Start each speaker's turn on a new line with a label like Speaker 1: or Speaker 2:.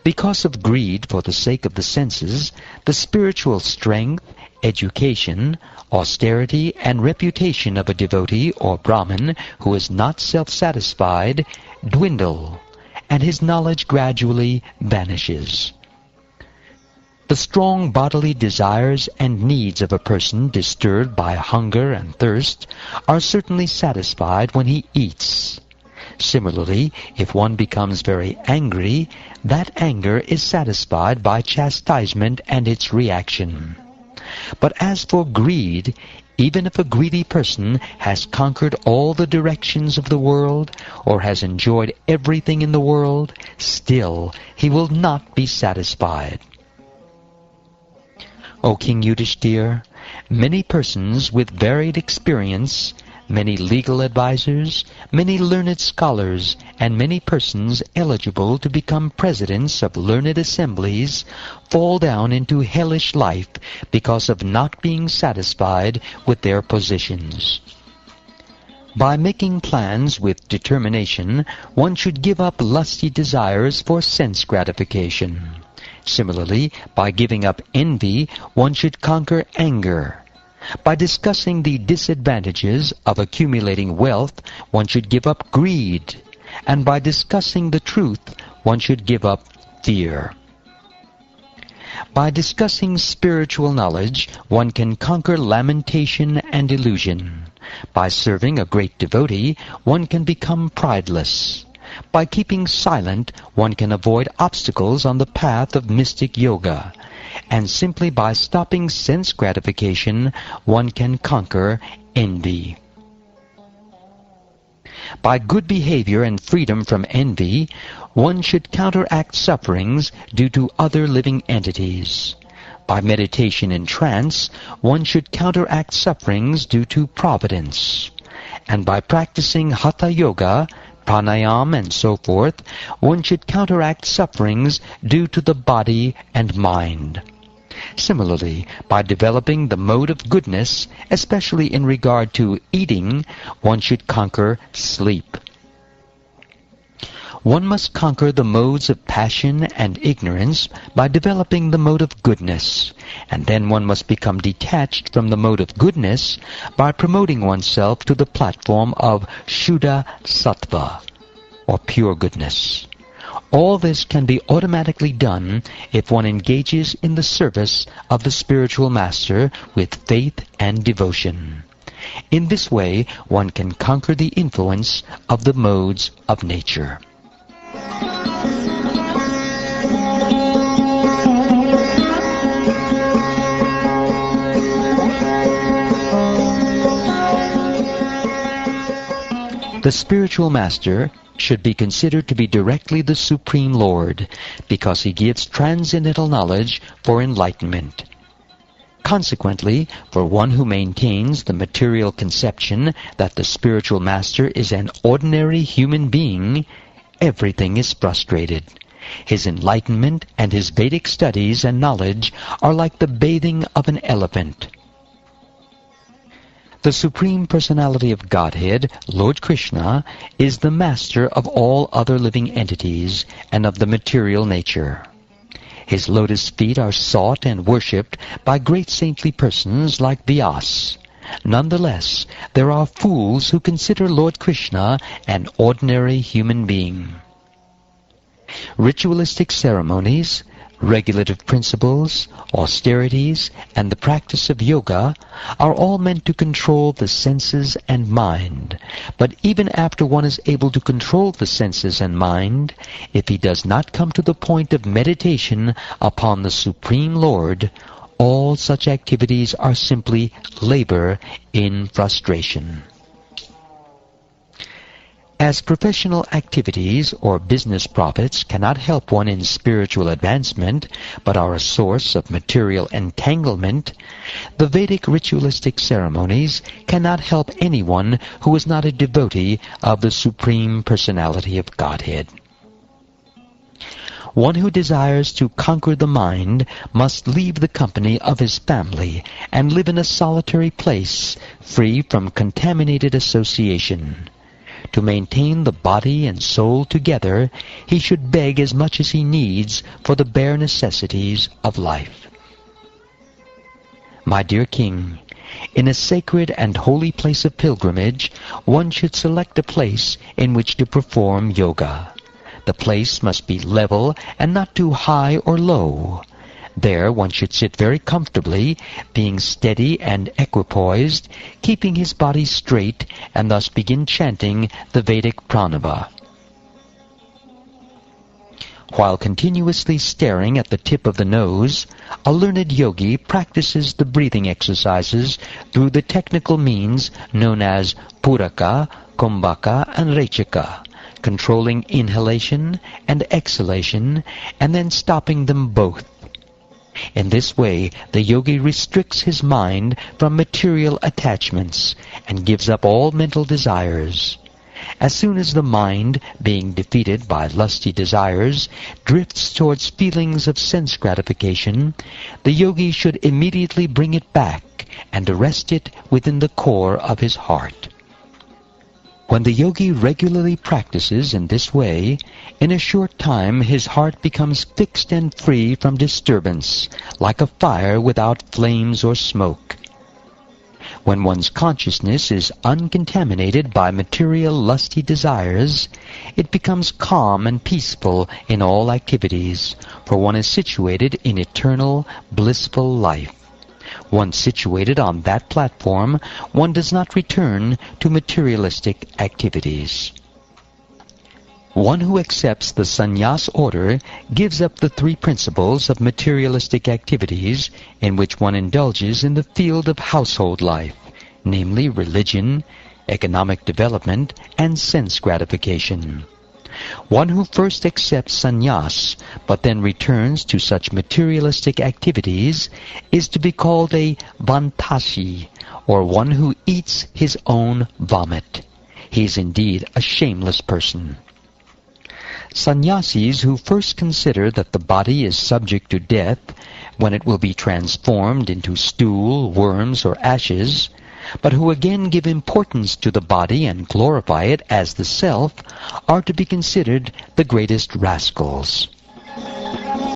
Speaker 1: Because of greed for the sake of the senses, the spiritual strength, education, austerity, and reputation of a devotee or Brahmin who is not self-satisfied dwindle, and his knowledge gradually vanishes. The strong bodily desires and needs of a person disturbed by hunger and thirst are certainly satisfied when he eats. Similarly, if one becomes very angry, that anger is satisfied by chastisement and its reaction. But as for greed, even if a greedy person has conquered all the directions of the world, or has enjoyed everything in the world, still he will not be satisfied. O King Yudhishthira, many persons with varied experience, many legal advisers, many learned scholars, and many persons eligible to become presidents of learned assemblies fall down into hellish life because of not being satisfied with their positions. By making plans with determination, one should give up lusty desires for sense gratification. Similarly, by giving up envy, one should conquer anger. By discussing the disadvantages of accumulating wealth, one should give up greed. And by discussing the truth, one should give up fear. By discussing spiritual knowledge, one can conquer lamentation and illusion. By serving a great devotee, one can become prideless. By keeping silent, one can avoid obstacles on the path of mystic yoga. And simply by stopping sense gratification, one can conquer envy. By good behavior and freedom from envy, one should counteract sufferings due to other living entities. By meditation in trance, one should counteract sufferings due to providence. And by practicing Hatha Yoga, pranayam, and so forth, one should counteract sufferings due to the body and mind. Similarly, by developing the mode of goodness, especially in regard to eating, one should conquer sleep. One must conquer the modes of passion and ignorance by developing the mode of goodness, and then one must become detached from the mode of goodness by promoting oneself to the platform of Shuddha Sattva, or pure goodness. All this can be automatically done if one engages in the service of the spiritual master with faith and devotion. In this way, one can conquer the influence of the modes of nature. The spiritual master should be considered to be directly the Supreme Lord, because he gives transcendental knowledge for enlightenment. Consequently, for one who maintains the material conception that the spiritual master is an ordinary human being, everything is frustrated. His enlightenment and his Vedic studies and knowledge are like the bathing of an elephant. The Supreme Personality of Godhead, Lord Krishna, is the master of all other living entities and of the material nature. His lotus feet are sought and worshipped by great saintly persons like Vyas. Nonetheless, there are fools who consider Lord Krishna an ordinary human being. Ritualistic ceremonies, regulative principles, austerities, and the practice of yoga are all meant to control the senses and mind. But even after one is able to control the senses and mind, if he does not come to the point of meditation upon the Supreme Lord, all such activities are simply labor in frustration. As professional activities or business profits cannot help one in spiritual advancement, but are a source of material entanglement, the Vedic ritualistic ceremonies cannot help anyone who is not a devotee of the Supreme Personality of Godhead. One who desires to conquer the mind must leave the company of his family and live in a solitary place, free from contaminated association. To maintain the body and soul together, he should beg as much as he needs for the bare necessities of life. My dear King, in a sacred and holy place of pilgrimage, one should select a place in which to perform yoga. The place must be level and not too high or low. There one should sit very comfortably, being steady and equipoised, keeping his body straight, and thus begin chanting the Vedic pranava. While continuously staring at the tip of the nose, a learned yogi practices the breathing exercises through the technical means known as puraka, kumbhaka, and rechaka, controlling inhalation and exhalation, and then stopping them both. In this way, the yogi restricts his mind from material attachments and gives up all mental desires. As soon as the mind, being defeated by lusty desires, drifts towards feelings of sense gratification, the yogi should immediately bring it back and arrest it within the core of his heart. When the yogi regularly practices in this way, in a short time his heart becomes fixed and free from disturbance, like a fire without flames or smoke. When one's consciousness is uncontaminated by material lusty desires, it becomes calm and peaceful in all activities, for one is situated in eternal, blissful life. Once situated on that platform, one does not return to materialistic activities. One who accepts the sannyas order gives up the three principles of materialistic activities in which one indulges in the field of household life, namely religion, economic development, and sense gratification. One who first accepts sannyas, but then returns to such materialistic activities, is to be called a vantashi, or one who eats his own vomit. He is indeed a shameless person. Sannyasis who first consider that the body is subject to death, when it will be transformed into stool, worms, or ashes, but who again give importance to the body and glorify it as the self, are to be considered the greatest rascals.